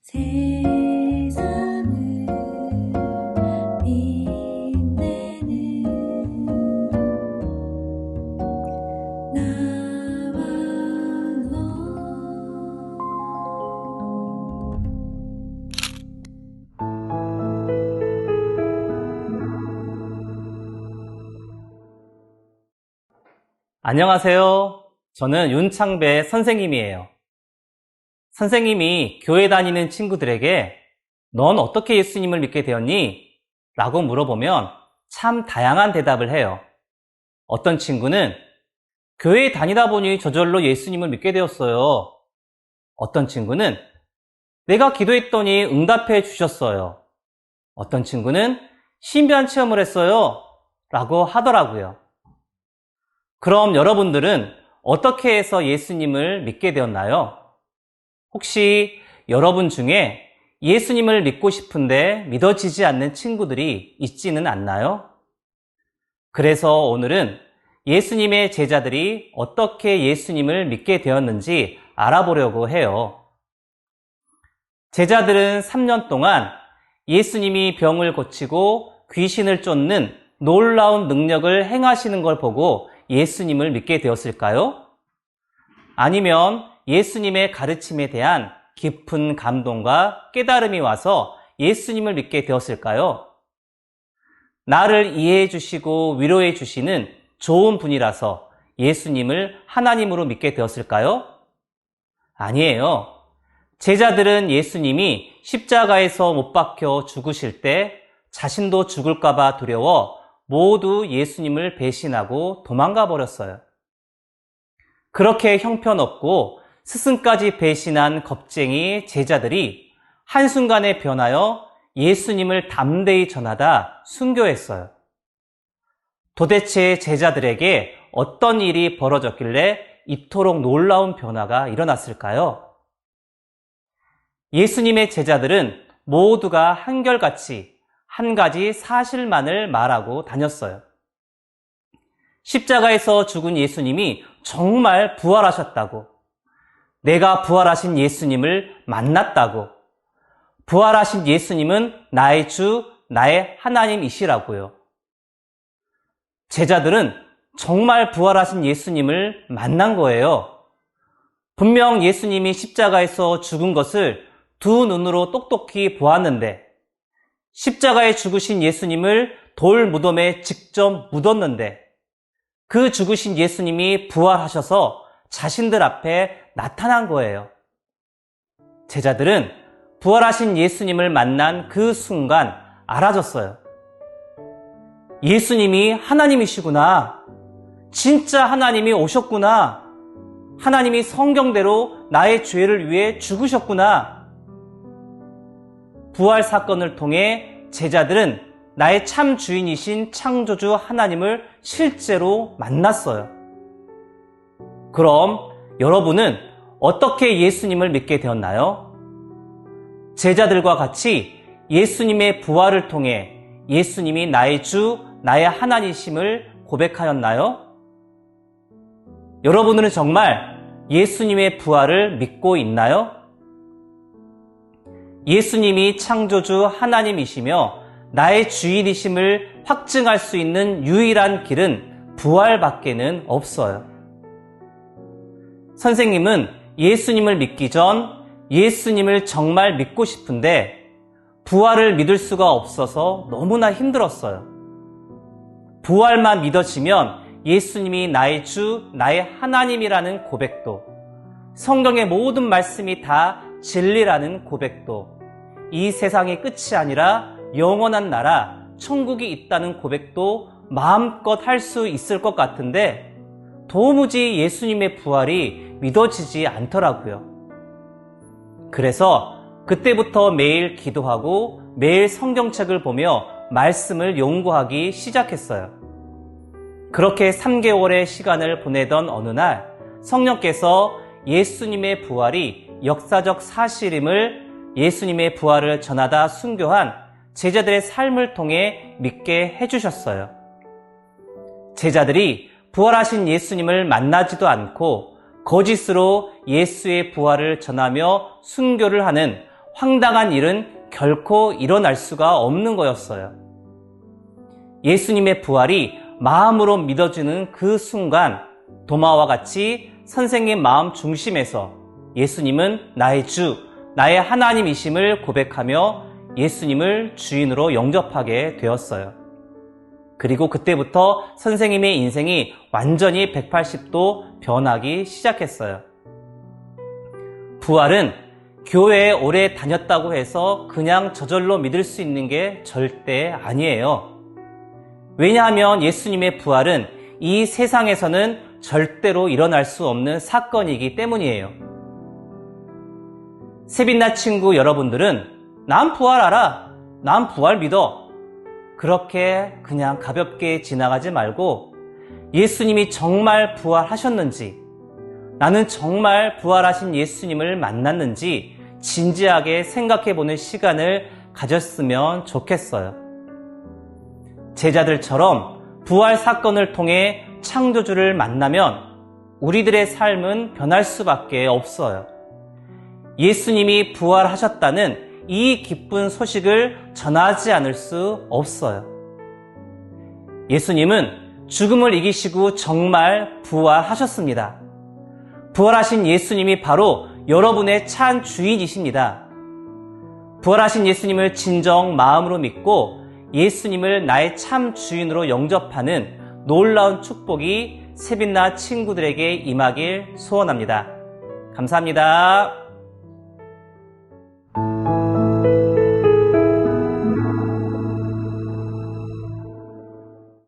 세상을 빛내는 나와 너. 안녕하세요. 저는 윤창배 선생님이에요. 선생님이 교회 다니는 친구들에게 넌 어떻게 예수님을 믿게 되었니? 라고 물어보면 참 다양한 대답을 해요. 어떤 친구는 교회에 다니다 보니 저절로 예수님을 믿게 되었어요. 어떤 친구는 내가 기도했더니 응답해 주셨어요. 어떤 친구는 신비한 체험을 했어요. 라고 하더라고요. 그럼 여러분들은 어떻게 해서 예수님을 믿게 되었나요? 혹시 여러분 중에 예수님을 믿고 싶은데 믿어지지 않는 친구들이 있지는 않나요? 그래서 오늘은 예수님의 제자들이 어떻게 예수님을 믿게 되었는지 알아보려고 해요. 제자들은 3년 동안 예수님이 병을 고치고 귀신을 쫓는 놀라운 능력을 행하시는 걸 보고 예수님을 믿게 되었을까요? 아니면 예수님의 가르침에 대한 깊은 감동과 깨달음이 와서 예수님을 믿게 되었을까요? 나를 이해해 주시고 위로해 주시는 좋은 분이라서 예수님을 하나님으로 믿게 되었을까요? 아니에요. 제자들은 예수님이 십자가에서 못 박혀 죽으실 때 자신도 죽을까봐 두려워 모두 예수님을 배신하고 도망가 버렸어요. 그렇게 형편없고 스승까지 배신한 겁쟁이 제자들이 한순간에 변하여 예수님을 담대히 전하다 순교했어요. 도대체 제자들에게 어떤 일이 벌어졌길래 이토록 놀라운 변화가 일어났을까요? 예수님의 제자들은 모두가 한결같이 한 가지 사실만을 말하고 다녔어요. 십자가에서 죽은 예수님이 정말 부활하셨다고, 내가 부활하신 예수님을 만났다고, 부활하신 예수님은 나의 주, 나의 하나님이시라고요. 제자들은 정말 부활하신 예수님을 만난 거예요. 분명 예수님이 십자가에서 죽은 것을 두 눈으로 똑똑히 보았는데, 십자가에 죽으신 예수님을 돌 무덤에 직접 묻었는데, 그 죽으신 예수님이 부활하셔서 자신들 앞에 나타난 거예요. 제자들은 부활하신 예수님을 만난 그 순간 알아졌어요. 예수님이 하나님이시구나. 진짜 하나님이 오셨구나. 하나님이 성경대로 나의 죄를 위해 죽으셨구나. 부활 사건을 통해 제자들은 나의 참 주인이신 창조주 하나님을 실제로 만났어요. 그럼 여러분은 어떻게 예수님을 믿게 되었나요? 제자들과 같이 예수님의 부활을 통해 예수님이 나의 주, 나의 하나님이심을 고백하였나요? 여러분은 정말 예수님의 부활을 믿고 있나요? 예수님이 창조주 하나님이시며 나의 주인이심을 확증할 수 있는 유일한 길은 부활밖에는 없어요. 선생님은 예수님을 믿기 전 예수님을 정말 믿고 싶은데 부활을 믿을 수가 없어서 너무나 힘들었어요. 부활만 믿어지면 예수님이 나의 주, 나의 하나님이라는 고백도, 성경의 모든 말씀이 다 진리라는 고백도, 이 세상의 끝이 아니라 영원한 나라, 천국이 있다는 고백도 마음껏 할 수 있을 것 같은데 도무지 예수님의 부활이 믿어지지 않더라고요. 그래서 그때부터 매일 기도하고 매일 성경책을 보며 말씀을 연구하기 시작했어요. 그렇게 3개월의 시간을 보내던 어느 날 성령께서 예수님의 부활이 역사적 사실임을, 예수님의 부활을 전하다 순교한 제자들의 삶을 통해 믿게 해주셨어요. 제자들이 부활하신 예수님을 만나지도 않고 거짓으로 예수의 부활을 전하며 순교를 하는 황당한 일은 결코 일어날 수가 없는 거였어요. 예수님의 부활이 마음으로 믿어지는 그 순간 도마와 같이 선생님 마음 중심에서 예수님은 나의 주, 나의 하나님이심을 고백하며 예수님을 주인으로 영접하게 되었어요. 그리고 그때부터 선생님의 인생이 완전히 180도 변하기 시작했어요. 부활은 교회에 오래 다녔다고 해서 그냥 저절로 믿을 수 있는 게 절대 아니에요. 왜냐하면 예수님의 부활은 이 세상에서는 절대로 일어날 수 없는 사건이기 때문이에요. 세빛나 친구 여러분들은 난 부활 알아, 난 부활 믿어, 그렇게 그냥 가볍게 지나가지 말고 예수님이 정말 부활하셨는지, 나는 정말 부활하신 예수님을 만났는지 진지하게 생각해보는 시간을 가졌으면 좋겠어요. 제자들처럼 부활 사건을 통해 창조주를 만나면 우리들의 삶은 변할 수밖에 없어요. 예수님이 부활하셨다는 이 기쁜 소식을 전하지 않을 수 없어요. 예수님은 죽음을 이기시고 정말 부활하셨습니다. 부활하신 예수님이 바로 여러분의 참 주인이십니다. 부활하신 예수님을 진정 마음으로 믿고 예수님을 나의 참 주인으로 영접하는 놀라운 축복이 세빛나 친구들에게 임하길 소원합니다. 감사합니다.